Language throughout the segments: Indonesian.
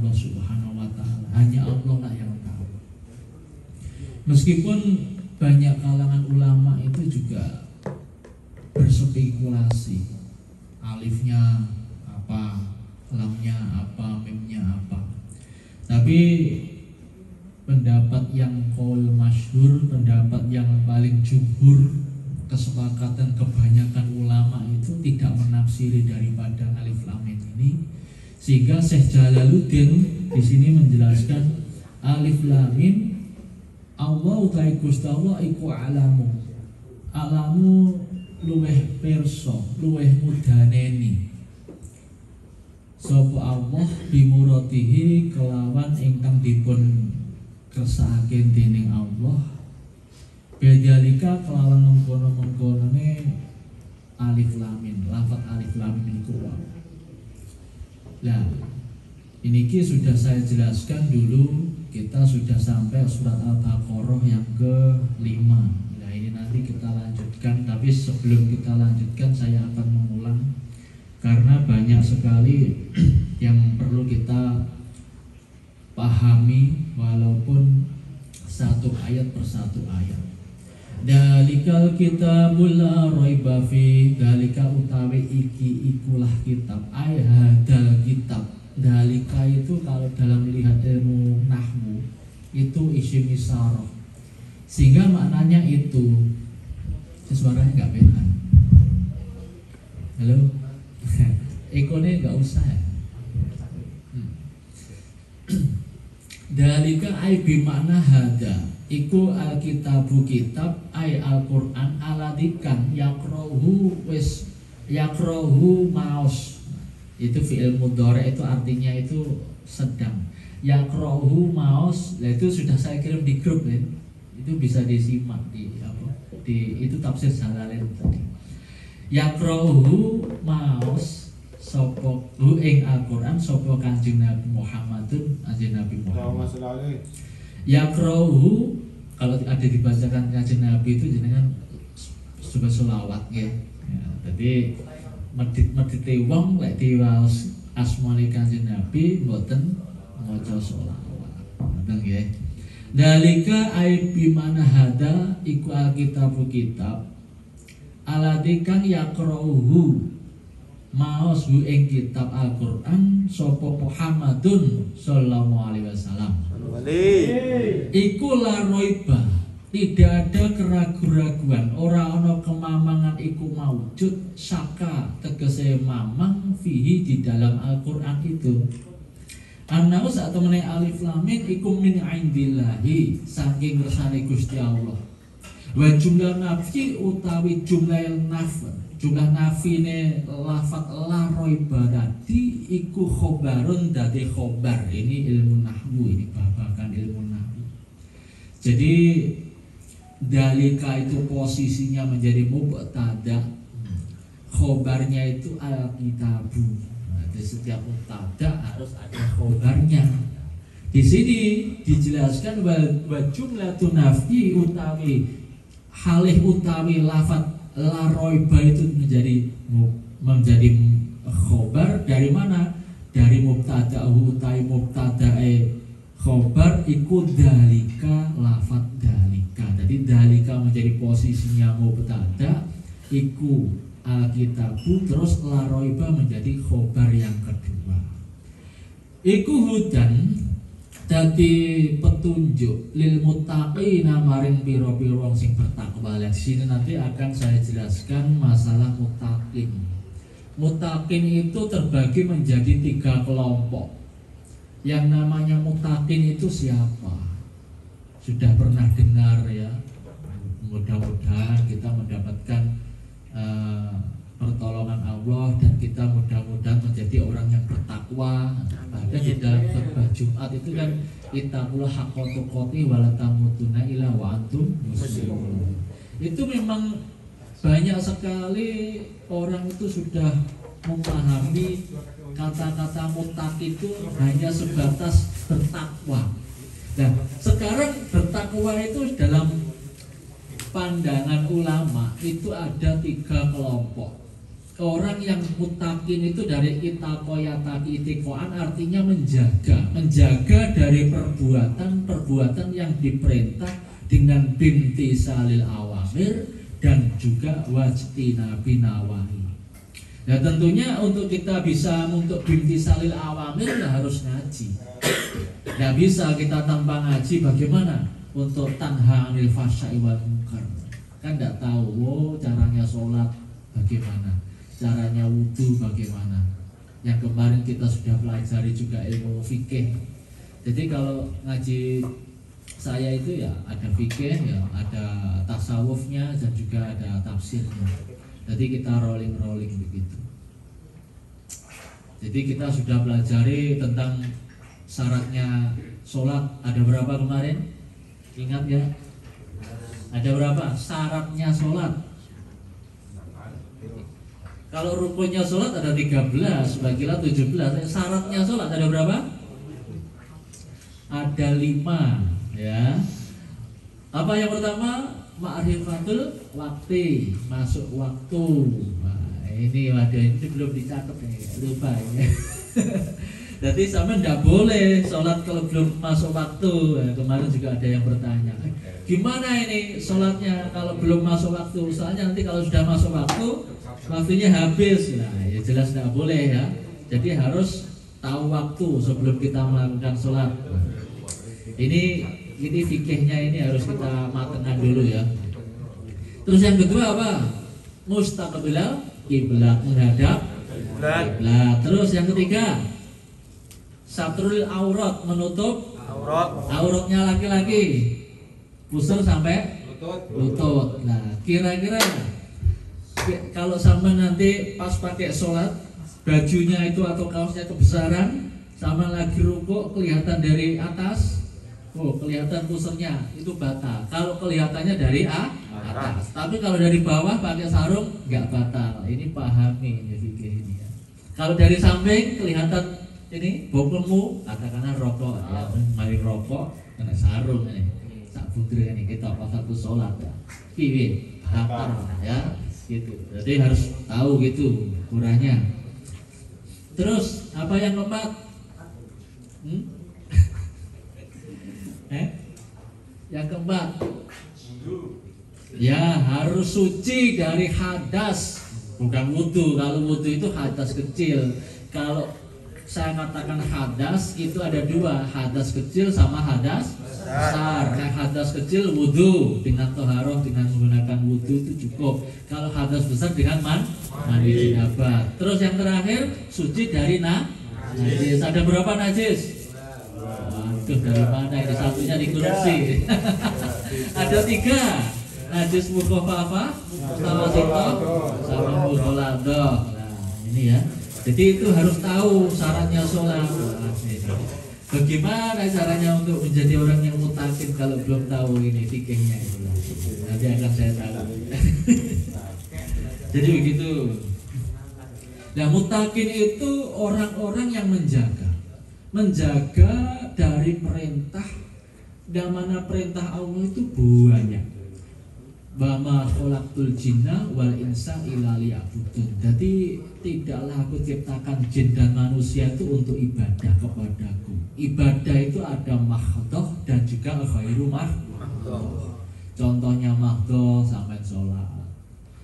Allah Subhanahu wa Ta'ala. Hanya Allah lah yang tahu. Meskipun banyak kalangan ulama itu juga berspekulasi, alifnya apa, lamnya apa, mimnya apa. Tapi pendapat yang qaul masyhur, pendapat yang paling jumhur, kesepakatan kebanyakan ulama itu tidak menafsiri daripada alif lam mim ini, sehingga Syekh Jalaluddin di sini menjelaskan alif lam mim Allah utai Gusti Allah iku alamu luweh perso, luweh mudaneni sapa Allah bimuratihi kelawan ingkang dipun kersakaken dening Allah. Bedalika kelawan mengkono-mengkonone alif lam mim, lafaz alif lam mim itu wae. Nah, ini sudah saya jelaskan dulu, kita sudah sampai surat Al-Baqarah yang ke-5. Nah, ini nanti kita lanjutkan, tapi sebelum kita lanjutkan saya akan mengulang karena banyak sekali yang perlu kita pahami walaupun satu ayat per satu ayat. Dalikal kitabul la raiba fi, dalika utawi iki ikulah kitab, ay hadal kitab. Dalika itu kalau dalam melihat ilmu nahwu itu isim isyarah, sehingga maknanya itu. Suaranya nggak benar. Halo, ekornya nggak usah ya. Dalika ay bimakna hada, iku alkitabu kitab, ay Al-Quran aladikan yakrohu wis, yakrohu maos. Itu fi'il mudhari, itu artinya itu sedang. Yakrohu maos, nah itu sudah saya kirim di grup ya. Itu bisa disimak di apa? Itu tafsir Jalalain tadi. Yakrohu maos sopo hu ing Al-Quran sopo Kanjeng Nabi Muhammadun, Kanjeng Nabi Muhammad. Yakrohu kalau ada dibacakan Kanjeng Nabi itu jenengan coba selawat ya. Jadi medit wong lek diwaos asmane Kanjeng Nabi mboten maca selawat. Ngoten nggih. Dalika ai bimana hada iku alkitabu kitab aladikan yakrohu maos hu ing kitab Al-Qur'an sapa Muhammadun sallallahu alaihi wasallam. Iku la roiba, tidak ada keraguan-raguan, ora ana kemamangan iku maujud saka tegese mamang fihi di dalam Al-Qur'an itu. Annahu sak temene alif lam mim iku min indillahi, saking kersane Gusti Allah. Wa jumlah nafi utawi jumlah nafine lafat la roiba tadi iku khobarun dadi khobar. Ini ilmu nahwu, ini babakan ilmu nahwu. Jadi dalika itu posisinya menjadi mubtada, khobarnya itu al-kitabu. Jadi setiap mubtada harus ada khobarnya. Di sini dijelaskan wa jumlatun nafi utawi halih utawi lafat la roiba itu menjadi khobar dari mana? Dari mubtada utawi mubtadae khobar iku dalika lafat dalika. Jadi dalika menjadi posisinya mubtada, iku alkitabu, terus la roiba menjadi khobar yang kedua. Iku hudan dadi petunjuk lil muttaqina maring pira-pira wong sing bertakwa. Di sini nanti akan saya jelaskan masalah muttaqin. Muttaqin itu terbagi menjadi 3 kelompok. Yang namanya muttaqin itu siapa? Sudah pernah dengar ya? Mudah-mudahan kita mendapatkan pertolongan Allah dan kita mudah-mudahan menjadi orang yang bertakwa. Bahkan di dalam khutbah Jumat itu kan ittaqullah haqqa tuqatih wa la tamutunna illa wa antum muslimun. Itu memang banyak sekali orang itu sudah memahami kata-kata muttaqi itu hanya sebatas bertakwa. Nah, sekarang bertakwa itu dalam pandangan ulama itu ada 3 kelompok. Orang yang mutakin itu dari itakoyataki itikoan artinya menjaga dari perbuatan yang diperintah dengan binti salil awamir dan juga wajtina binawahi. Ya tentunya untuk kita bisa untuk binti salil awamir ya harus ngaji. Nggak bisa kita tanpa ngaji bagaimana untuk tanha anil fahsya'i wal munkar. Kan nggak tahu caranya sholat bagaimana, caranya wudhu bagaimana. Yang kemarin kita sudah pelajari juga ilmu fikih. Jadi kalau ngaji saya itu ya ada fikih, ya ada tasawufnya dan juga ada tafsirnya. Jadi kita rolling begitu. Jadi kita sudah pelajari tentang syaratnya sholat. Ada berapa kemarin? Ingat ya? Ada berapa syaratnya sholat? Kalau rukunnya sholat ada 13, bagilah 17. Syaratnya sholat ada berapa? Ada 5, ya. Apa yang pertama? Ma'rifatul waktu, masuk waktu. Nah, ini waduh, ini belum dicatat nih, lupa ya. Jadi sama nggak boleh sholat kalau belum masuk waktu. Nah, kemarin juga ada yang bertanya, gimana ini sholatnya kalau belum masuk waktu? Soalnya nanti kalau sudah masuk waktu, waktunya habis. Nah, ya jelas nggak boleh ya. Jadi harus tahu waktu sebelum kita melakukan sholat. Ini fikihnya ini harus kita matengkan dulu ya. Terus yang kedua apa? Mustaqbilal kiblat, menghadap kiblat. Terus yang ketiga, satrul aurat, menutup auratnya laki-laki, pusar sampai lutut. Nah, kira-kira kalau sama nanti pas pakai sholat, bajunya itu atau kaosnya kebesaran, sama lagi rukuk kelihatan dari atas, kelihatan pusernya, itu batal. Kalau kelihatannya dari atas, tapi kalau dari bawah pakai sarung nggak batal. Ini pahami ini fikih ini ya. Kalau dari samping kelihatan ini bokongmu, katakanlah rokok ya, mari rokok kena sarung ini, sak putri ini kita pas satu sholat ya, piwi batal ya, gitu. Jadi harus tahu gitu ukurannya. Terus apa yang keempat? Yang keempat, ya harus suci dari hadas, bukan wudu. Kalau wudu itu hadas kecil. Kalau saya katakan hadas itu ada dua, hadas kecil sama hadas besar. Nah, hadas kecil wudu dengan toharoh, dengan menggunakan wudu itu cukup. Kalau hadas besar dengan mandi janabah. Terus yang terakhir, suci dari najis. Ada berapa najis? Waduh, dari mana ini? Satunya dikorupsi. Ada 3, najis mukhafafah, mutawasithah, sama mughaladhah. Nah, ini ya. Jadi itu harus tahu syaratnya sholat. Bagaimana caranya untuk menjadi orang yang mutakin kalau belum tahu ini fikihnya itu? Nanti akan saya tahu. Jadi begitu. Nah, mutakin itu orang-orang yang menjaga dari perintah, dan mana perintah Allah itu banyak. Bama kholaqtul jinna wal insa illa liya'budun. Jadi tidaklah aku ciptakan jin dan manusia itu untuk ibadah kepadaku. Ibadah itu ada mahdhah dan juga ghairu mahdhah. Contohnya mahdhah sampai sholat.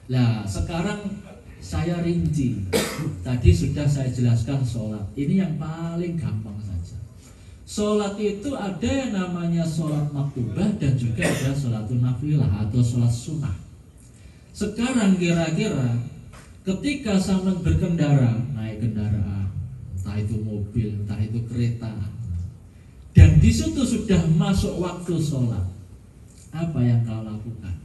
Nah, sekarang saya rinci. Tadi sudah saya jelaskan sholat. Ini yang paling gampang saja. Sholat itu ada yang namanya sholat maktubah dan juga ada sholatun nafilah atau sholat sunnah. Sekarang kira-kira ketika sampean berkendara, naik kendaraan, entah itu mobil, entah itu kereta, dan di situ sudah masuk waktu sholat, apa yang kau lakukan?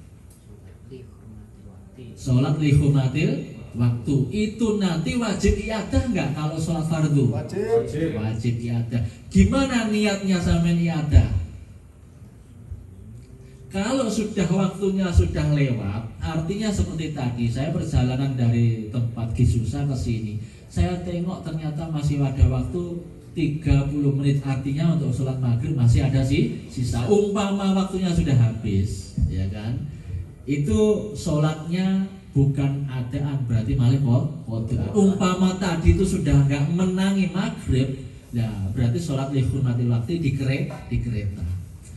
Sholat li hurmatil waktu. Itu nanti wajib iadah enggak kalau sholat fardu? Wajib iadah. Gimana niatnya sampai iadah? Kalau sudah waktunya sudah lewat, artinya seperti tadi saya perjalanan dari tempat Gisusa ke sini, saya tengok ternyata masih ada waktu 30 menit, artinya untuk sholat maghrib masih ada sisa. Umpama waktunya sudah habis, ya kan? Itu sholatnya bukan adaan, berarti malah qadaan. Umpama tadi itu sudah nggak menangi maghrib, nah berarti sholat li hurmatil waktu di kereta.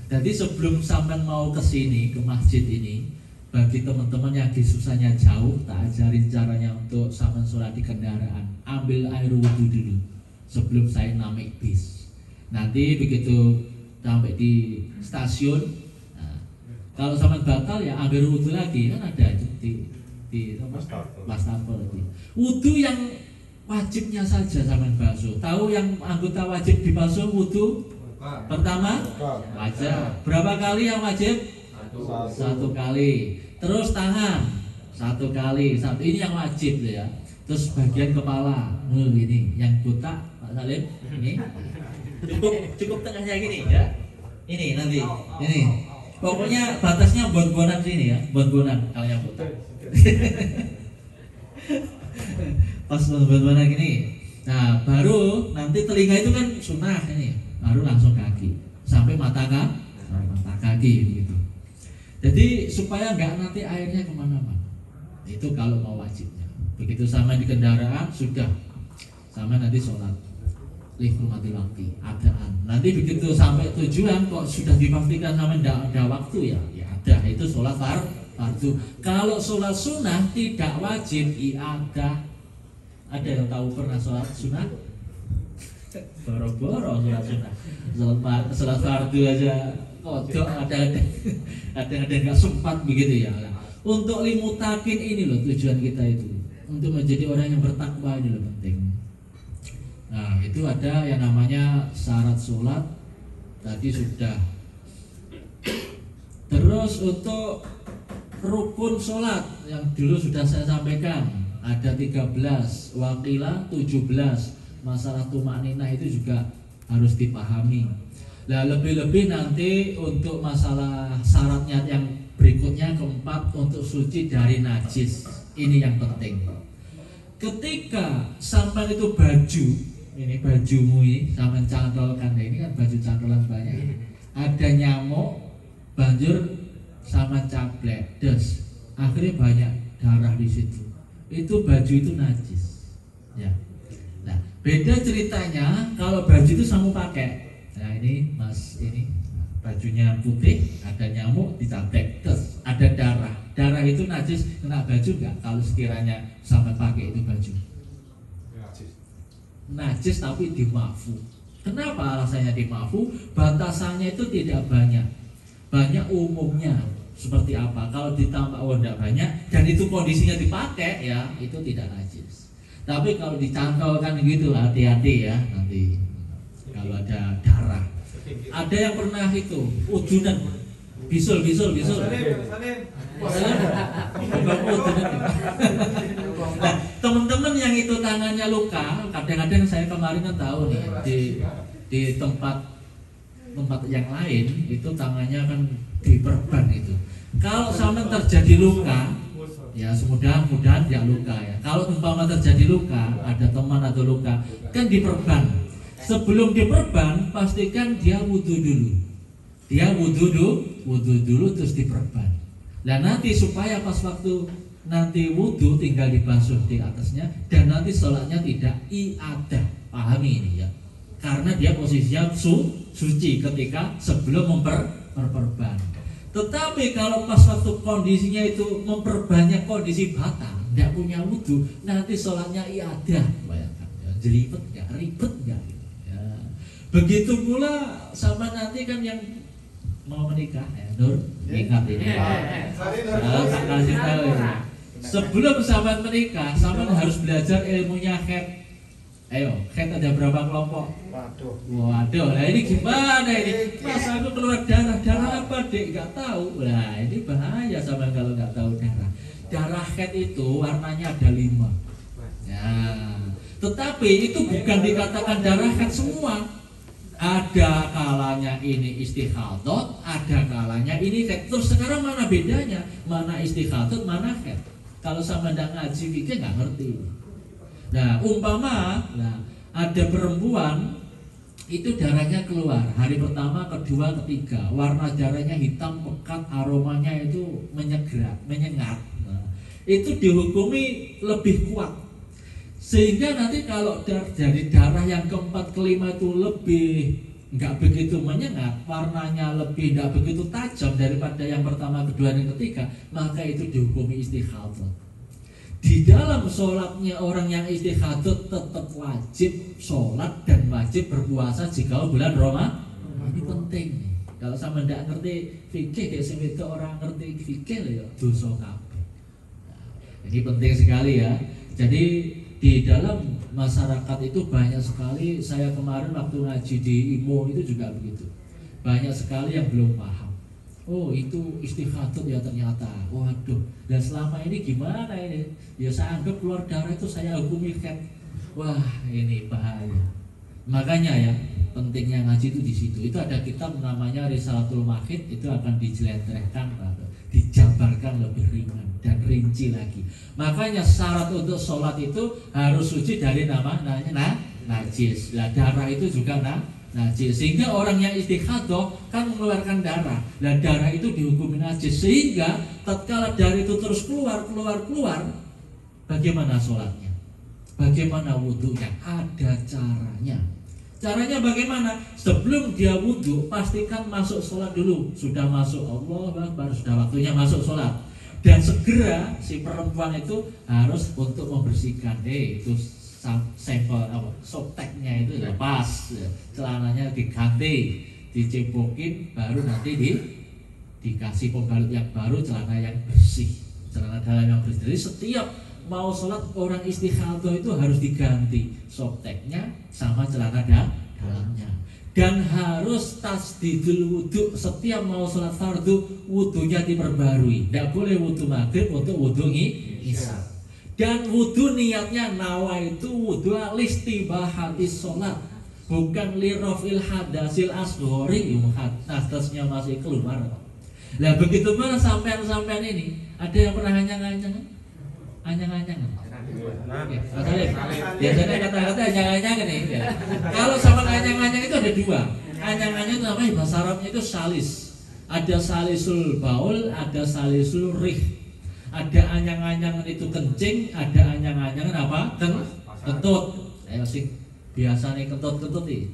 Jadi sebelum sampean mau ke sini, ke masjid ini, bagi teman-teman yang susahnya jauh, tak ajarin caranya untuk sampean sholat di kendaraan. Ambil air wudhu dulu sebelum saya naik bis. Nanti begitu sampai di stasiun, nah, kalau sampean batal ya ambil wudhu lagi, kan ada itu di wastafel itu. Wudhu yang wajibnya saja sampean basuh. Tahu yang anggota wajib dibasuh wudhu? Pertama wajah. Berapa kali yang wajib? Satu kali. Terus tangan satu kali. Ini yang wajib ya. Terus bagian kepala, ini yang botak Pak Salim. Ini cukup tengahnya gini ya. Ini nanti. Ini. Pokoknya batasnya bon-bonan sini ya, bon-bonan kalau yang botak. Pas bon-bonan gini. Nah, baru nanti telinga itu kan sunnah ini, baru langsung kaki sampai mata kaki begitu. Jadi supaya nggak nanti airnya kemana-mana. Itu kalau mau wajibnya. Begitu sama di kendaraan sudah, sama nanti sholat li hurmatil waktu adaan. Nanti begitu sampai tujuan kok sudah dipastikan sama ada waktu ya ada, itu sholat fardu. Kalau sholat sunnah tidak wajib iadah. Ada yang tahu pernah sholat sunnah? Boro-boro sholat sunnah. Sholat fardu aja kodok ada nggak sempat begitu ya. Untuk limutakin ini loh tujuan kita itu, untuk menjadi orang yang bertakwa ini loh penting. Nah itu ada yang namanya syarat sholat tadi sudah. Terus untuk rukun sholat yang dulu sudah saya sampaikan ada 13, wakila 17. Masalah tumakninah itu juga harus dipahami. Nah lebih-lebih nanti untuk masalah syaratnya yang berikutnya keempat, untuk suci dari najis. Ini yang penting. Ketika sampai itu baju, ini bajumu ini sampai cantolkan, ini kan baju cantolan banyak. Ada nyamuk, banjur sama cablek, des, akhirnya banyak darah di situ. Itu baju itu najis. Ya. Nah, beda ceritanya kalau baju itu kamu pakai. Nah ini mas, ini bajunya putih, ada nyamuk dicablek, terus ada darah. Darah itu najis, kena baju nggak? Kalau sekiranya sampai pakai itu baju najis tapi dimafu. Kenapa alasannya dimafu? Batasannya itu tidak banyak. Banyak umumnya seperti apa? Kalau ditambah tidak banyak dan itu kondisinya dipakai ya itu tidak najis. Tapi kalau dicantolkan gitu hati-hati ya nanti kalau ada darah. Ada yang pernah itu udunan, bisul. Nah, teman-teman yang itu tangannya luka, kadang-kadang saya kemarin kan tahu nih di tempat yang lain itu tangannya kan diperban itu. Kalau sampai terjadi luka, ya mudah-mudahan tidak luka ya. Kalau umpama terjadi luka, ada teman atau luka, kan diperban. Sebelum diperban, pastikan dia wudhu dulu. Dia wudhu dulu terus diperban. Dan nanti supaya pas waktu nanti wudhu tinggal dibasuh di atasnya dan nanti sholatnya tidak iadah. Pahami ini ya. Karena dia posisinya suci ketika sebelum memperban. Tetapi kalau pas waktu kondisinya itu memperbanyak kondisi batal, tidak punya wudhu, nanti sholatnya iadah. Bayangkan, ya, jelibet nggak, ribet nggak? Ya. Begitu pula sama nanti kan yang mau menikah, ya, Nur, ingat ini. Tak kasih tahu ya. Sebelum sahabat menikah, sahabat harus belajar ilmunya khed. Ayo, khed ada berapa kelompok? Waduh, nah ini gimana ini? Masa aku keluar darah apa dek? Gak tahu. Nah ini bahaya sama kalau nggak tahu darah. Darah khed itu warnanya ada 5. Ya, tetapi itu bukan dikatakan darah khed semua. Ada kalanya ini istighatsah, ada kalanya ini khed. Terus sekarang mana bedanya? Mana istighatsah, mana khed? Kalau sama ndak ngaji fikih nggak ngerti. Nah, umpama ada perempuan itu darahnya keluar hari pertama, kedua, ketiga, warna darahnya hitam pekat, aromanya itu menyengat. Nah, itu dihukumi lebih kuat. Sehingga nanti kalau dari darah yang keempat kelima itu lebih nggak begitu menyengat, warnanya lebih nggak begitu tajam daripada yang pertama, kedua, dan ketiga, maka itu dihukumi istihadot. Di dalam sholatnya orang yang istihadot tetap wajib sholat dan wajib berpuasa jika bulan Ramadan. Ini penting nih. Kalau sama nggak ngerti fikih, kayak itu orang ngerti fikih ya dosa kabeh. Ini penting sekali ya. Jadi di dalam masyarakat itu banyak sekali, saya kemarin waktu ngaji di IMO itu juga begitu, banyak sekali yang belum paham. Oh itu istihadot ya ternyata, waduh, dan selama ini gimana ini, ya saya anggap keluar darah itu saya hukumi kan. Wah ini bahaya. Makanya ya pentingnya ngaji itu di situ. Itu ada kitab namanya Risalatul Mahid, itu akan dijelentrehkan, dijabarkan lebih ringan dan rinci lagi. Makanya syarat untuk sholat itu harus suci dari najis. Nah, darah itu juga najis. Sehingga orang yang istighadah kan mengeluarkan darah. Dan darah itu dihukumi najis. Sehingga tatkala darah itu terus keluar, bagaimana sholatnya? Bagaimana wudhunya? Ada caranya. Caranya bagaimana? Sebelum dia wudhu, pastikan masuk sholat dulu. Sudah masuk, Allahu Akbar, sudah waktunya masuk sholat. Dan segera si perempuan itu harus untuk membersihkan. Itu sampel soteknya itu lepas, celananya diganti, dicebokin, baru nanti dikasih pembalut yang baru, celana yang bersih, celana dalam yang bersih. Jadi setiap mau sholat orang istighadah itu harus diganti soteknya sama celana dalamnya. Dan harus tasdidul wudhu, setiap mau sholat fardu wudhunya diperbarui. Tidak boleh wudhu maghrib untuk wudhu isya. Dan wudhu niatnya nawa itu wudhu listibahatis sholat, bukan lirofil hadasil asghori, hadasnya masih keluar. Nah begitu mana sampean ini, ada yang pernah anyang-anyang? Anyang-anyangan. Biasanya kata-kata anyang-anyangan nih. Kalau sama anyang-anyang itu ada dua. Anyang-anyang itu namanya bahasa Arabnya itu salis. Ada salisul baul, ada salisul rih. Ada anyang-anyangan itu kencing, ada anyang-anyangan apa? Kentut. Ayo sih biasa nih kentut-kentut nih.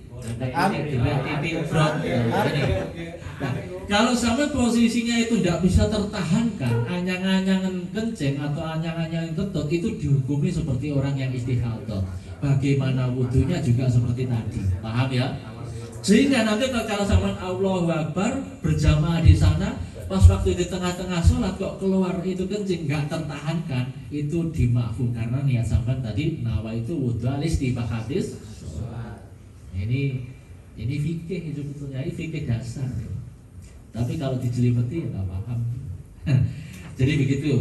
Nah, kalau sampai posisinya itu tidak bisa tertahankan, anyang-anyangan kencing atau anyang-anyangan kentut, itu dihukumi seperti orang yang istihadhah. Bagaimana wudhunya juga seperti tadi, paham ya? Sehingga nanti kalau sama Allahu Akbar berjamaah di sana, pas waktu di tengah-tengah sholat kok keluar itu kencing, nggak tertahankan, itu dimaafkan karena niat sampai tadi nawa itu wudhu alistibahatis. Ini fikih sebetulnya, ini fikih dasar. Tapi kalau dijelimeti ya nggak paham. Jadi begitu.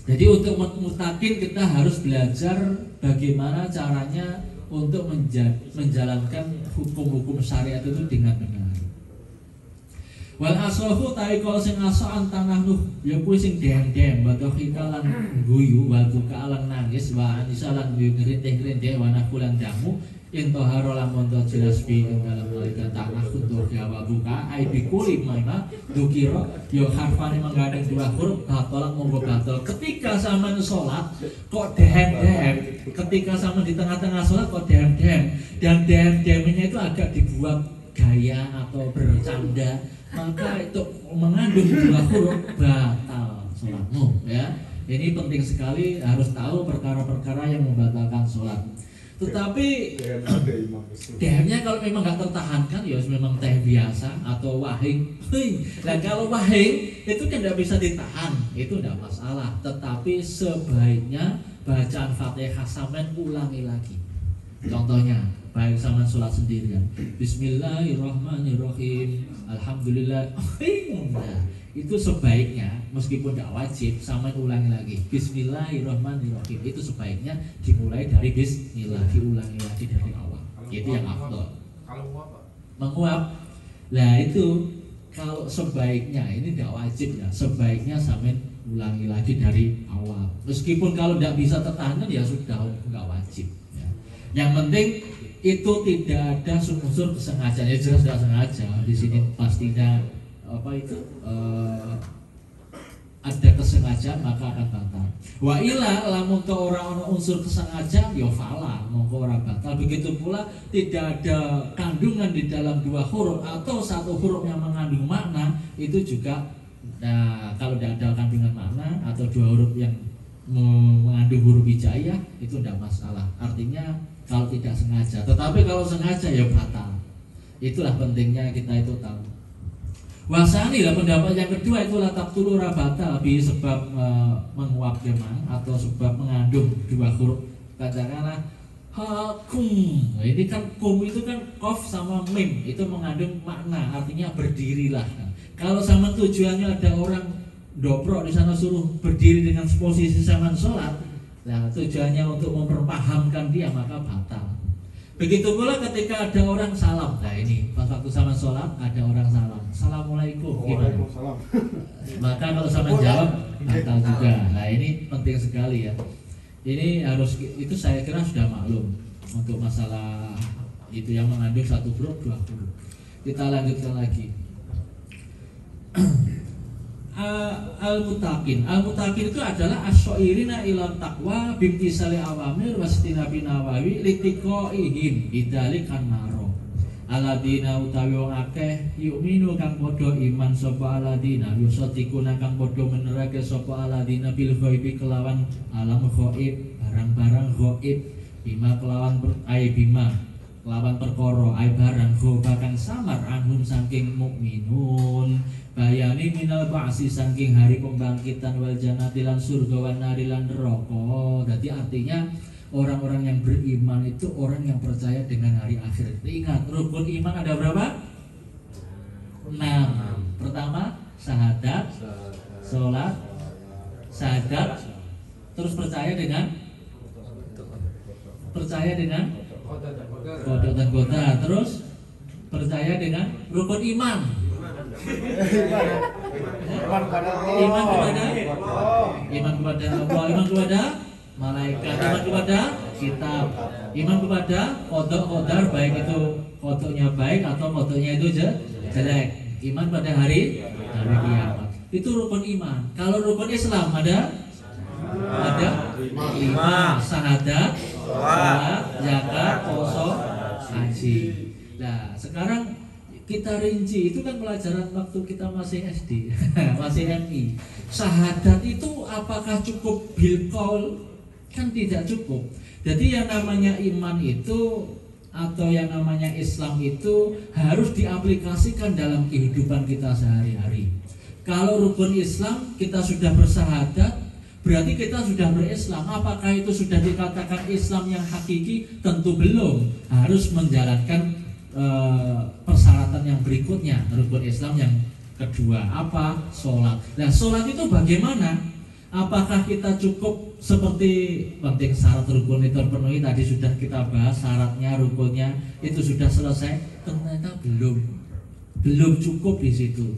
Jadi untuk mutakin kita harus belajar bagaimana caranya untuk menjalankan hukum-hukum syariat itu dengan benar. Wal asrofu taiko sing aso tanah nuh ya kuwi sing dem-dem badhika lan guyu wal buka lan nangis wa anisa lan guyu ngrintih-ngrintih wa nakulan damu in toharo lamun to jelas bi ing dalam nalika tanah untuk jawa buka ai bikuli mana dukira yo harfane menggandeng dua huruf batolan monggo batal. Ketika sampean salat kok dem-dem, ketika sampean di tengah-tengah salat kok dem-dem, dan dem-demnya itu agak dibuat gaya atau bercanda, maka itu mengandung dua huruf batal sholatmu ya. Ini penting sekali, harus tahu perkara-perkara yang membatalkan sholat. Tetapi DM-nya kalau memang nggak tertahankan ya memang teh biasa atau wahing. Dan kalau wahing itu kan tidak bisa ditahan, itu tidak masalah. Tetapi sebaiknya bacaan Fatihah sampean ulangi lagi. Contohnya baik sama sholat sendirian, Bismillahirrahmanirrahim, Alhamdulillah. Nah, itu sebaiknya meskipun tidak wajib sama ulangi lagi Bismillahirrahmanirrahim. Itu sebaiknya dimulai dari Bismillah, diulangi lagi dari awal. Itu yang afdol. Kalau menguap, lah itu kalau sebaiknya ini tidak wajib ya, sebaiknya sampai ulangi lagi dari awal. Meskipun kalau tidak bisa tertahan ya sudah nggak wajib. Ya. Yang penting itu tidak ada unsur kesengajaan. Ya jelas tidak sengaja. Di sini pastinya apa itu ada kesengajaan maka akan batal. Wa ila lamun to ora ana unsur kesengajaan ya fala mongko ora batal. Begitu pula tidak ada kandungan di dalam dua huruf atau satu huruf yang mengandung makna itu juga. Nah, kalau tidak ada kandungan makna atau dua huruf yang mengandung huruf hijaiyah itu tidak masalah. Artinya kalau tidak sengaja. Tetapi kalau sengaja ya batal. Itulah pentingnya kita itu tahu. Wasani lah pendapat yang kedua itu latak tulu batal bi sebab menguap jemang atau sebab mengandung dua huruf. Katakanlah hakum. Nah, ini kan kum itu kan kof sama mim itu mengandung makna artinya berdirilah. Nah, kalau sama tujuannya ada orang dobrok di sana suruh berdiri dengan posisi zaman sholat, nah tujuannya untuk memperpahamkan dia maka batal. Begitu pula ketika ada orang salam. Nah ini pas waktu sama sholat ada orang salam, assalamualaikum gimana? Maka kalau sama jawab batal juga. Nah ini penting sekali ya. Ini harus itu saya kira sudah maklum untuk masalah itu yang mengandung satu huruf dua huruf. Kita lanjutkan lagi. Al-mutaqin itu adalah as-syairina ilam taqwa bimtisali awamir wasitinabi nawawi litikoihim bidalikan maro aladina utawi wong akeh yu'minu kang podo iman sopa aladina yusotikuna kang podo menerake sopa aladina bil ghaibi kelawan alam ghaib barang-barang ghaib bima kelawan bima kelawan perkara ai barang ghaib kang samar anhum saking mukminun bayani minal ba'si saking hari pembangkitan wal jannati lan surga wan nari lan neraka. Jadi artinya orang-orang yang beriman itu orang yang percaya dengan hari akhir. Ingat rukun iman ada berapa? 6. Pertama syahadat, sholat, syahadat, terus percaya dengan kodok dan kota, terus percaya dengan rukun iman. Iman kepada Allah, iman kepada malaikat, iman kepada kitab, iman kepada qada qadar baik itu qadanya baik atau qadanya itu jelek, iman pada hari kiamat. Itu rukun iman. Kalau rukun Islam ada 5, syahadat, salat, zakat, puasa, haji. Nah, sekarang kita rinci, itu kan pelajaran waktu kita masih SD, masih MI. Syahadat itu apakah cukup bil qaul? Kan tidak cukup. Jadi yang namanya iman itu atau yang namanya Islam itu harus diaplikasikan dalam kehidupan kita sehari-hari. Kalau rukun Islam kita sudah bersyahadat, berarti kita sudah berislam. Apakah itu sudah dikatakan Islam yang hakiki? Tentu belum. Harus menjalankan persyaratan yang berikutnya. Rukun Islam yang kedua apa? Sholat. Nah sholat itu bagaimana? Apakah kita cukup seperti penting syarat rukun itu terpenuhi? Tadi sudah kita bahas syaratnya, rukunnya itu sudah selesai. Ternyata belum cukup di situ.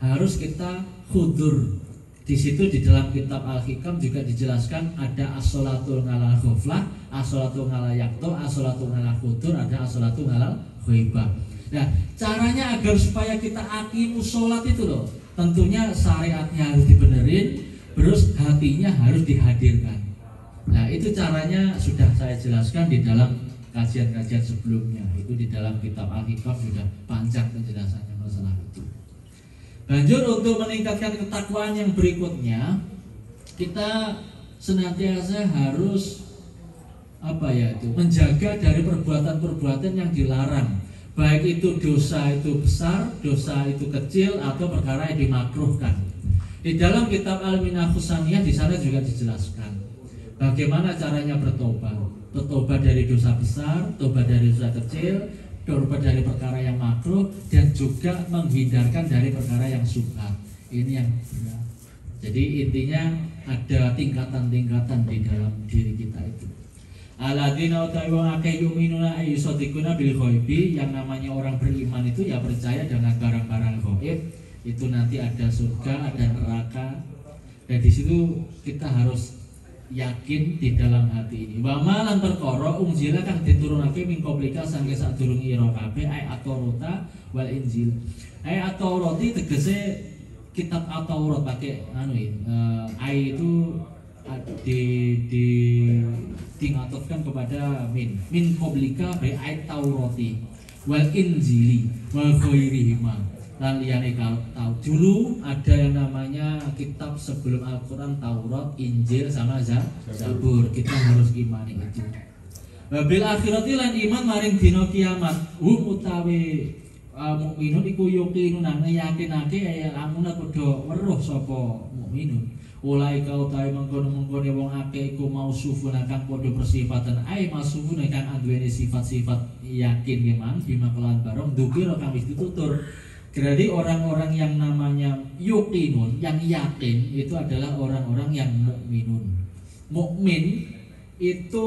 Harus kita khudur. Di situ di dalam kitab Al-Hikam juga dijelaskan ada as-sholatul ngalal ghaflah, as-sholatul ngalal yakto, as-sholatul ngalal khudur, ada as-sholatul ngalal ghaibah. Nah, caranya agar supaya kita aqimus sholat itu loh, tentunya syariatnya harus dibenerin, terus hatinya harus dihadirkan. Nah, itu caranya sudah saya jelaskan di dalam kajian-kajian sebelumnya. Itu di dalam kitab Al-Hikam sudah panjang penjelasannya masalah itu. Lanjut untuk meningkatkan ketakwaan yang berikutnya, kita senantiasa harus menjaga dari perbuatan-perbuatan yang dilarang, baik itu dosa itu besar, dosa itu kecil, atau perkara yang dimakruhkan. Di dalam kitab Al-Minah Khusaniyah di sana juga dijelaskan bagaimana caranya bertobat dari dosa besar, tobat dari dosa kecil, tobat dari perkara yang makruh, dan juga menghindarkan dari perkara yang subhat. Ini yang berat. Jadi intinya ada tingkatan-tingkatan di dalam diri kita itu. Alladzina utawa akeh yu'minuna ayyusaddiquna bil ghaibi, yang namanya orang beriman itu ya percaya dengan barang-barang ghaib. Itu nanti ada surga, ada neraka. Dan di situ kita harus yakin di dalam hati ini. Wa malan perkara unjila kang diturunake min qablika sange sadurunge ira kabeh ay atorota wal injil. Ay atoroti tegese kitab At-Taurat pakai ai itu di dingatofkan kepada min qablika bi ayat Taurati wal Injili wa ghairihima. Dan liyane tahu dulu ada yang namanya kitab sebelum Al-Qur'an, Taurat, Injil sama Zabur. Kita harus imani itu. Bil akhirati lan iman maring dina kiamat. Utawi mukminun iku yuqinun nang yakinake amuna padha weruh sapa mukminun. Ulai kau tahu mengkono-mengkono wong akeh iku mausufun kang padha bersifatan mausufun kang anduweni sifat-sifat yakin keman bima kelan barang dukira kang wis ditutur. Jadi orang-orang yang namanya yuqinun, yang yakin itu adalah orang-orang yang mukminun. Mukmin itu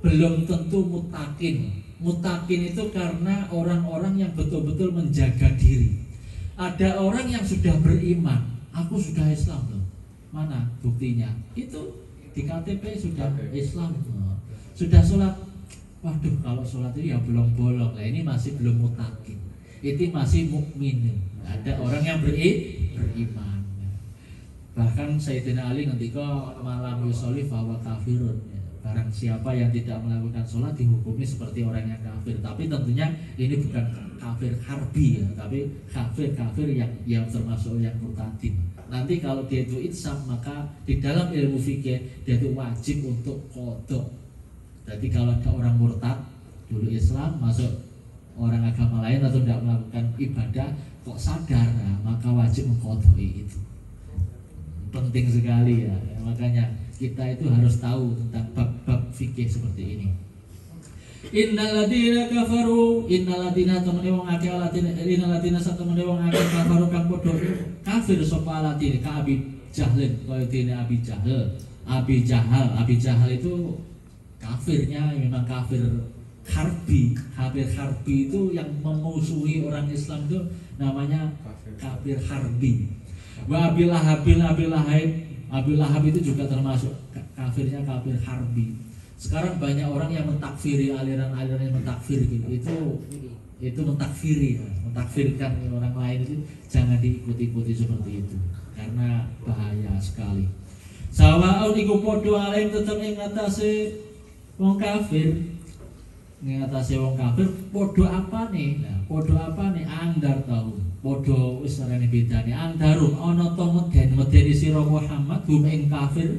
belum tentu mutakin. Mutakin itu karena orang-orang yang betul-betul menjaga diri. Ada orang yang sudah beriman, aku sudah Islam loh. Mana buktinya? Itu di KTP sudah Islam, sudah sholat. Waduh, kalau sholat itu ya belum bolong. Nah, ini masih belum mutakin. Itu masih mukmin. Ada orang yang beriman. Bahkan Sayyidina Ali ketika malam yusolli bahwa kafirun. Barang siapa yang tidak melakukan sholat dihukumi seperti orang yang kafir. Tapi tentunya ini bukan kafir harbi ya, tapi kafir yang termasuk yang murtadin. Nanti kalau dia itu insaf, maka di dalam ilmu fikih dia itu wajib untuk qadha. Jadi kalau ada orang murtad dulu Islam masuk orang agama lain atau tidak melakukan ibadah kok sadar, maka wajib mengqadai itu. Penting sekali ya. Makanya kita itu harus tahu tentang bab-bab fikih seperti ini. Innalladzina kafaru, innalladzina temene wong akeh innalladzina satemene wong akeh kafaru kang padha kafir sapa aladine ka Abi Jahlin kaya dene Abi Jahal itu kafirnya memang kafir harbi. Kafir harbi itu yang memusuhi orang Islam itu namanya kafir harbi. Wa Abi Lahab itu juga termasuk kafirnya kafir harbi. Sekarang banyak orang yang mentakfiri aliran-aliran yang mentakfir gitu. Itu mentakfiri, mentakfirkan orang lain itu jangan diikuti-ikuti seperti itu karena bahaya sekali. Sawaun iku padha alaih tetep ing atase wong kafir. Ing atase wong kafir padha apane? Nah, padha apane andar tahu. Padha wis arane bedane andarun ana to medeni sira Muhammad hum ing kafir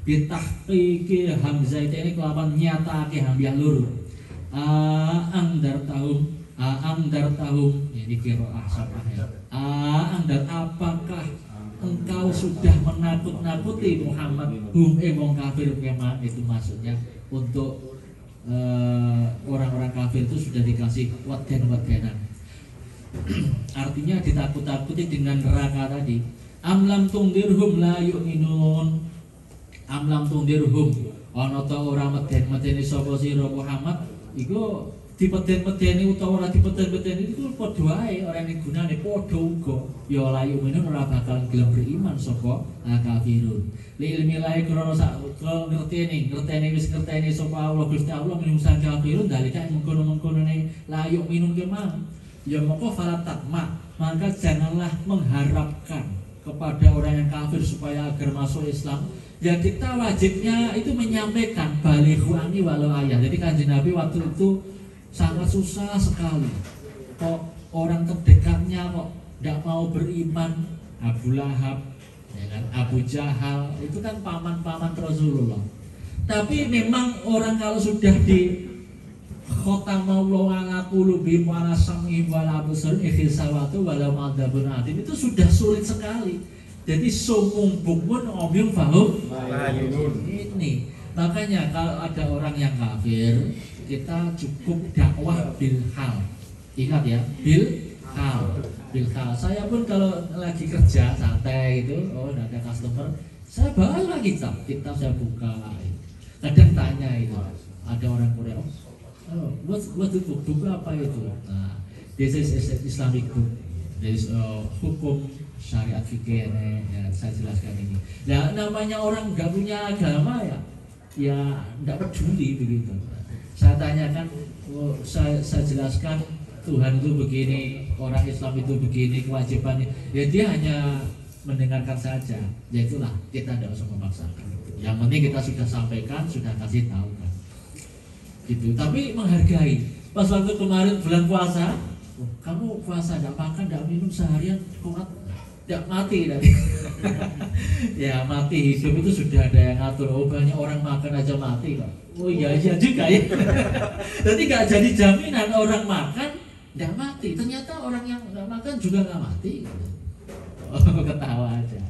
bitahqiqi hamzah ini kelawan nyatakake hamzah lur. Andar tahum ini qiraah sabah ya. Andar apakah engkau sudah menakut-nakuti Muhammad hum ing wong kafir kema itu maksudnya untuk orang-orang kafir itu sudah dikasih waden-wadenan. Artinya ditakut-takuti dengan neraka tadi. Amlam tungdirhum la yu'minun. Amlam tungdirhum ana ta ora meden-medeni sapa sira Muhammad iku dipeden-medeni utawa ora dipeden-medeni itu padha wae ora ning gunane padha uga ya la yu'minun ora bakal gelem beriman sapa kafirun. Li ilmi lae krana sak ngerteni wis ngerteni sapa Allah Gusti Allah minungsan kafirun dalika mengkono-mengkonone la yu'minun kemang. Ya moko falatatma, maka janganlah mengharapkan kepada orang yang kafir supaya agar masuk Islam. Ya kita wajibnya itu menyampaikan balighu anni walau ayat. Jadi Kanjeng Nabi waktu itu sangat susah sekali. Kok orang terdekatnya kok tidak mau beriman. Abu Lahab, ya kan? Abu Jahal itu kan paman-paman Rasulullah. Tapi memang orang kalau sudah di khotamallahu ala qulubihim wa ala sam'ihim wa ala absarihim ikhsawatu wa la madzabun adim itu sudah sulit sekali. Jadi sumum bukmun umyun fahum ini. Makanya kalau ada orang yang kafir, kita cukup dakwah bil hal. Ingat ya, bil hal. Saya pun kalau lagi kerja santai itu, ada customer, saya bawa kitab saya buka. Kadang tanya itu, ada orang Korea, buat itu buku apa itu? Nah, this is Islamic book. There is hukum syariat fikih ya, saya jelaskan ini. Nah, namanya orang nggak punya agama ya nggak peduli begitu. Saya tanyakan, saya jelaskan Tuhan itu begini, orang Islam itu begini kewajibannya. Ya dia hanya mendengarkan saja, ya itulah kita tidak usah memaksakan. Yang penting kita sudah sampaikan, sudah kasih tahu kan, gitu. Tapi menghargai. Pas waktu kemarin bulan puasa, oh, kamu puasa tidak makan, tidak minum seharian, kuat, tidak mati tadi. Ya mati hidup itu sudah ada yang ngatur. Oh banyak orang makan aja mati kok. Oh iya juga ya. Jadi nggak jadi jaminan orang makan tidak mati. Ternyata orang yang nggak makan juga nggak mati. Oh, ketawa aja.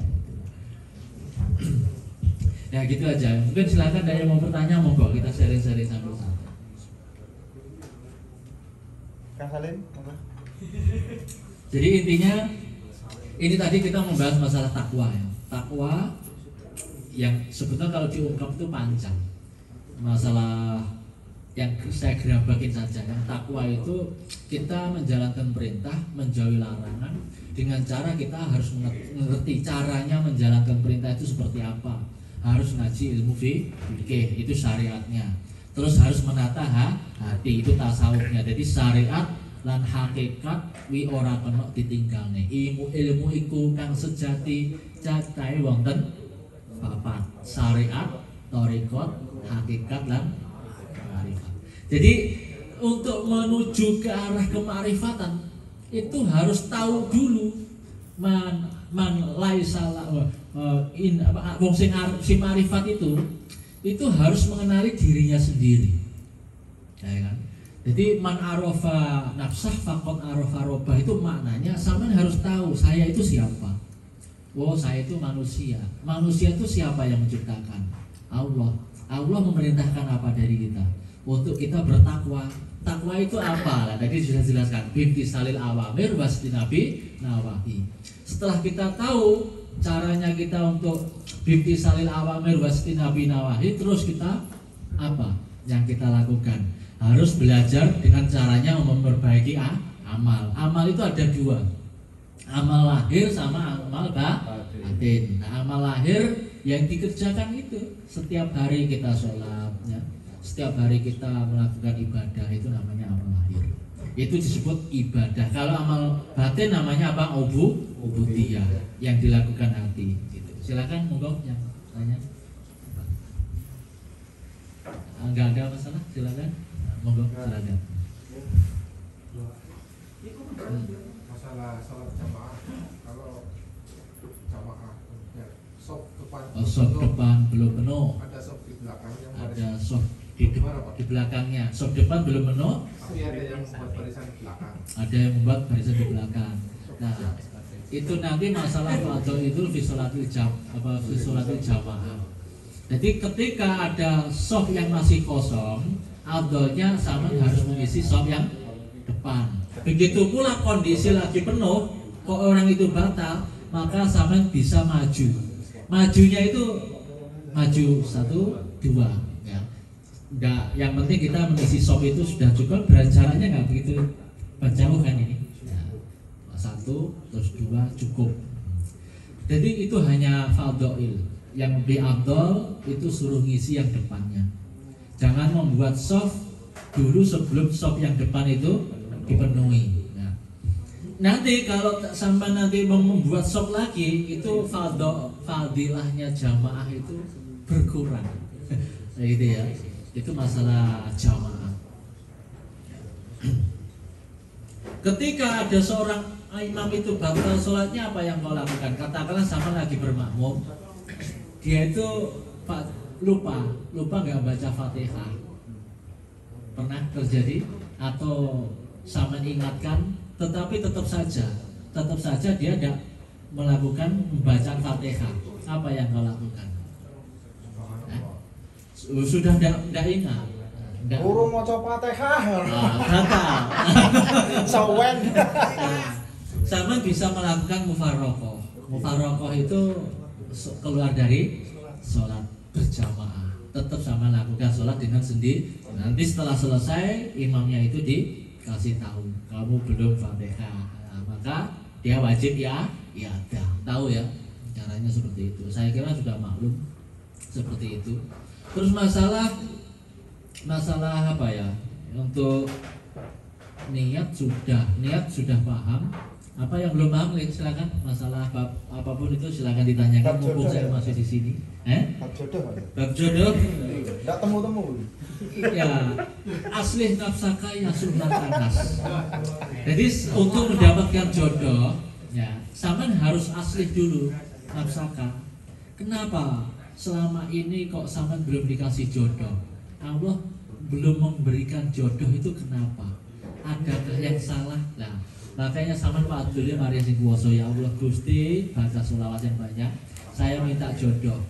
Ya gitu aja. Mungkin silakan ada yang mau bertanya, monggo kita sharing-sharing sambil santai. Kang Salim, jadi intinya ini tadi kita membahas masalah takwa ya. Takwa yang sebetulnya kalau diungkap itu panjang. Masalah yang saya gerabakin saja. Yang takwa itu kita menjalankan perintah, menjauhi larangan dengan cara kita harus mengerti caranya menjalankan perintah itu seperti apa. Harus ngaji ilmu fikih, itu syariatnya. Terus harus menata hati, itu tasawufnya. Jadi syariat lan hakikat wi ora kena ditinggalne. Ilmu iku kang sejati cacai wonten papat: syariat, thariqat, hakikat lan ma'rifat. Jadi untuk menuju ke arah kemarifatan itu harus tahu dulu man laisa wong sing marifat itu harus mengenali dirinya sendiri. Ya kan? Jadi man arafa nafsah faqad arafa rabbah, itu maknanya sampean harus tahu saya itu siapa. Oh, saya itu manusia. Manusia itu siapa yang menciptakan? Allah. Allah memerintahkan apa dari kita? Untuk kita bertakwa. Takwa itu apa? Nah, tadi sudah jelaskan. Bimtisalil awamir wasdinabi nawahi. Setelah kita tahu caranya kita untuk bimtisalil awamir wasdinabi nawahi, terus kita apa yang kita lakukan? Harus belajar dengan caranya memperbaiki amal. Amal itu ada dua, amal lahir sama amal batin. Nah, amal lahir yang dikerjakan itu setiap hari kita sholat, ya. Setiap hari kita melakukan ibadah, itu namanya amal lahir. Itu disebut ibadah. Kalau amal batin namanya apa? Ubudiyah, yang dilakukan hati. Gitu. Silakan monggo yang tanya. Enggak ada masalah, silakan. Monggo silakan. Masalah salat jamaah, kalau jamaah ya, sop depan, Sop depan belum penuh. ada sop di belakang yang Ada sop di belakangnya. Sop depan belum penuh. tapi ada yang membuat barisan di belakang. Ada yang membuat barisan di belakang. Nah, itu nanti masalah fadhol itu fi sholatil jamaah. Jadi ketika ada sop yang masih kosong, afdolnya sama harus mengisi sop yang depan. Begitu pula kondisi lagi penuh, kok orang itu batal, maka sama bisa maju. Majunya itu maju 1, 2 ya. Enggak, yang penting kita mengisi sop itu sudah cukup, jaraknya nggak begitu jauh kan ini. Ya, 1 terus 2 cukup. Jadi itu hanya fadhail. Yang lebih afdol itu suruh ngisi yang depannya. Jangan membuat soft dulu sebelum soft yang depan itu dipenuhi. Nah, nanti kalau sampai nanti membuat soft lagi, itu fadilahnya jamaah itu berkurang. Nah, gitu ya. Itu masalah jamaah. Ketika ada seorang imam itu batal sholatnya, apa yang kau lakukan? Katakanlah sama lagi bermakmum, dia itu lupa nggak baca Fatihah. Pernah terjadi? Atau sama ingatkan, tetapi tetap saja dia tidak melakukan pembacaan Fatihah. Apa yang kau lakukan? Sudah tidak ingat. Urung maca Fatihah. Batal. Sawen. Sama bisa melakukan mufarroqoh. Mufarroqoh itu keluar dari sholat berjamaah, tetap sama lakukan sholat dengan sendiri. Nanti setelah selesai imamnya itu dikasih tahu kamu belum Fatihah, nah, maka dia wajib ya tahu ya caranya seperti itu. Saya kira sudah maklum seperti itu. Terus masalah apa ya, untuk niat sudah paham, Apa yang belum paham silakan, masalah apapun itu silakan ditanyakan Bab mumpung jodoh saya ya? masih di sini. Bab jodoh kan? Bab jodoh. Enggak temu-temu. Ya, aslih nafsaka ya sunnat anas. Jadi untuk mendapatkan jodoh, ya, sampean harus aslih dulu nafsaka. Kenapa selama ini kok sampean belum dikasih jodoh? Allah belum memberikan jodoh itu kenapa? Adakah yang salah? Nah, makanya sampean Pak Abdul mari sing kuwasa, ya Allah Gusti, baca sholawat yang banyak. Saya minta jodoh.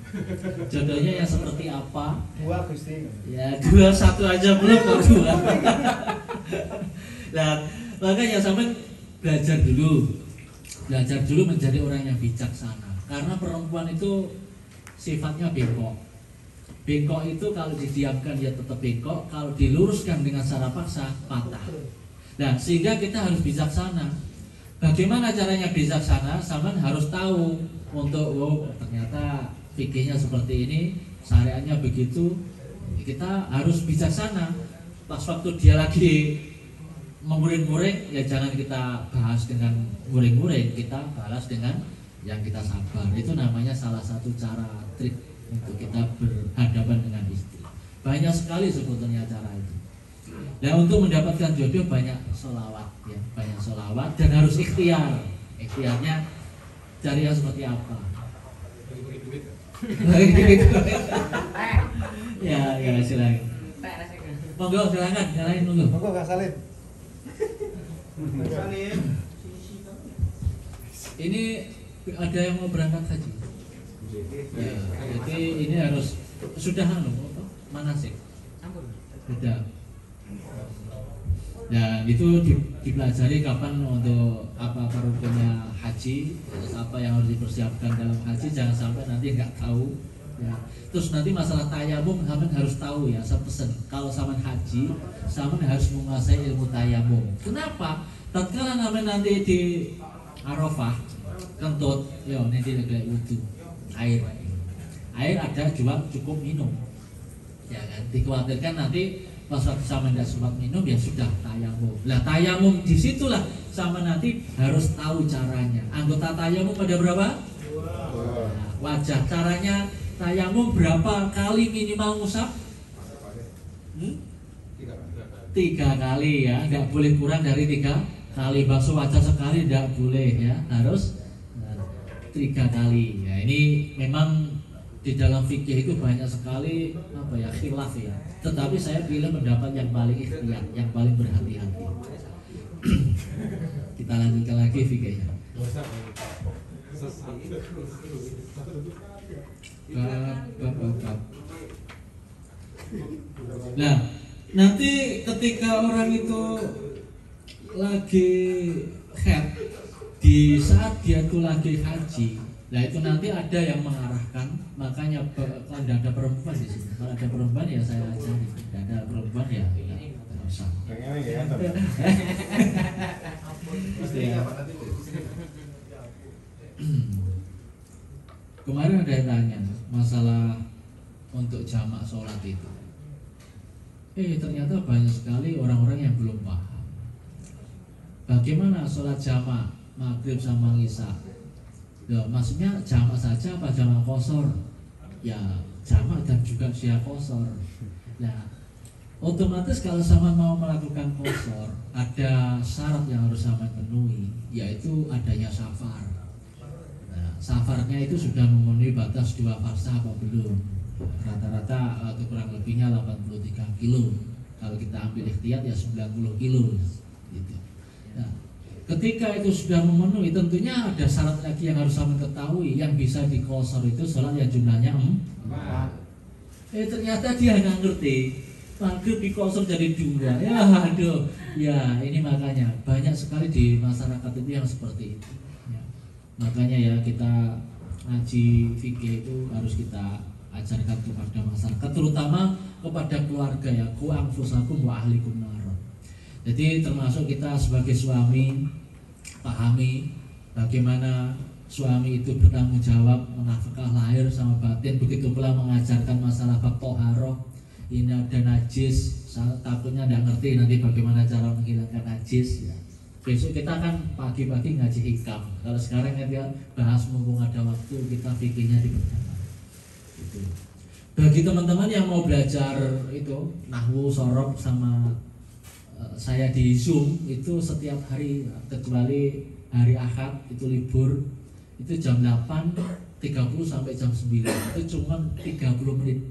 Jodohnya yang seperti apa? Dua Gusti. Ya, dua, satu aja belum kok dua. Nah, makanya sampean belajar dulu menjadi orang yang bijaksana. Karena perempuan itu sifatnya bengkok. Bengkok itu kalau didiamkan ya tetap bengkok, kalau diluruskan dengan cara paksa patah. Nah, sehingga kita harus bijaksana. Bagaimana caranya bijaksana? Sampean harus tahu untuk ternyata fikihnya seperti ini, syariatnya begitu. Kita harus bijaksana. Pas waktu dia lagi menguring-nguring, ya jangan kita bahas dengan nguring-nguring, kita balas dengan yang kita sabar. Itu namanya salah satu cara trik untuk kita berhadapan dengan istri. Banyak sekali sebetulnya cara itu. Nah, untuk mendapatkan jodoh banyak sholawat, ya, banyak sholawat dan harus ikhtiar. Ikhtiarnya cari yang seperti apa? Ya silakan. Monggo silakan, nyalain dulu. Monggo Kak Salim. Ini ada yang mau berangkat haji. Ya, jadi ini harus sudah manasik. Sudah. Nah, itu dipelajari kapan untuk apa rukunnya haji, terus apa yang harus dipersiapkan dalam haji, jangan sampai nanti nggak tahu. Ya. Terus nanti masalah tayamum sampean harus tahu ya, saya pesen kalau sampean haji, sampean harus menguasai ilmu tayamum. Kenapa? Tatkala sampean nanti di Arafah kentut, yo nanti lagi wudu, air ada juga cukup minum. Ya kan, dikhawatirkan nanti pas waktu sama tidak sempat minum ya sudah tayamum. Lah tayamum disitulah sama nanti harus tahu caranya. Anggota tayamum pada berapa? Nah, wajah caranya tayamum berapa kali minimal ngusap? 3 kali ya, nggak boleh kurang dari 3 kali. Bakso wajah sekali tidak boleh ya, harus 3 kali. Ya ini memang di dalam fikih itu banyak sekali khilaf ya. Tetapi saya pilih pendapat yang paling ikhtiar, yang paling berhati-hati. Kita lanjutkan lagi fikihnya. Nah, nanti ketika orang itu lagi haid, di saat dia tuh lagi haji, nah itu nanti ada yang mengarahkan. Makanya kalau ada perempuan di sini, kalau ada perempuan ya saya ajari, tidak ada perempuan ya tidak usah. Kemarin ada yang tanya masalah untuk jamak sholat itu. Ternyata banyak sekali orang-orang yang belum paham. Bagaimana sholat jamak maghrib sama isya? Maksudnya jamak saja apa jamak qashar? Ya jamak dan juga sya qashar. Nah, otomatis kalau sama mau melakukan qashar, ada syarat yang harus sama penuhi, yaitu adanya safar. Nah, safarnya itu sudah memenuhi batas 2 farsah apa belum? Rata-rata atau kurang lebihnya 83 kilo. Kalau kita ambil ikhtiyat ya 90 kilo gitu. Nah, ketika itu sudah memenuhi, tentunya ada syarat lagi yang harus sama ketahui. Yang bisa dikosor itu sholat yang jumlahnya 4. Ternyata dia nggak ngerti. Maghrib dikosor jadi 2. Ya aduh. Ya ini makanya banyak sekali di masyarakat itu yang seperti itu. Ya. Makanya ya kita ngaji fikih itu harus kita ajarkan kepada masyarakat, terutama kepada keluarga ya. Qu anfusakum wa ahlikum nar. Jadi termasuk kita sebagai suami pahami bagaimana suami itu bertanggung jawab menafkah lahir sama batin, begitu pula mengajarkan masalah bab thaharah. Ini ada najis, takutnya tidak ngerti nanti bagaimana cara menghilangkan najis ya. Besok kita kan pagi-pagi ngaji hikam. Kalau sekarang kita bahas mumpung ada waktu, kita fikihnya diperdalam. Gitu. Bagi teman-teman yang mau belajar itu nahwu, sorof sama saya di Zoom itu setiap hari, kecuali hari Ahad itu libur, itu jam 8.30 sampai jam 9. Itu cuma 30 menit.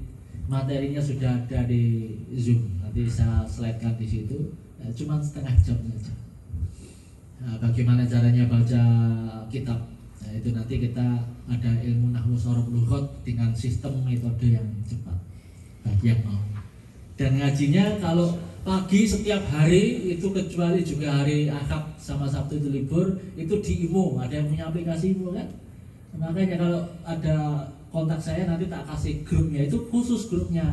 Materinya sudah ada di Zoom. Nanti saya slide-kan di situ. Cuma setengah jam saja. Nah, bagaimana caranya baca kitab? Nah, itu nanti kita ada ilmu nahwu sorof lughat dengan sistem metode yang cepat bagi yang mau. Dan ngajinya kalau pagi setiap hari itu, kecuali juga hari Ahad sama Sabtu itu libur, itu di Imo. Ada yang punya aplikasi Imo kan? Makanya kalau ada kontak saya nanti tak kasih grupnya, itu khusus grupnya.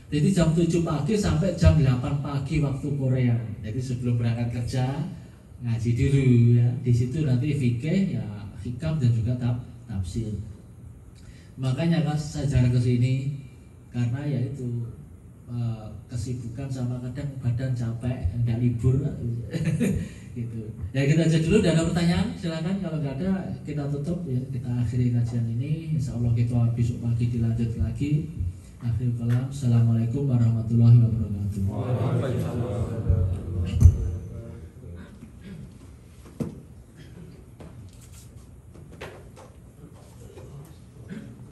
Jadi jam 7 pagi sampai jam 8 pagi waktu Korea. Jadi sebelum berangkat kerja ngaji dulu ya. Di situ nanti fikih ya, hikam dan juga tafsir. Makanya kan saya jarang ke sini karena ya itu kesibukan sama kadang badan capek, enggak libur gitu. Ya kita aja dulu, ada pertanyaan silakan, kalau nggak ada kita tutup ya, kita akhiri kajian ini. Insya Allah kita besok pagi dilanjut lagi. Akhir kalam, assalamualaikum warahmatullahi wabarakatuh.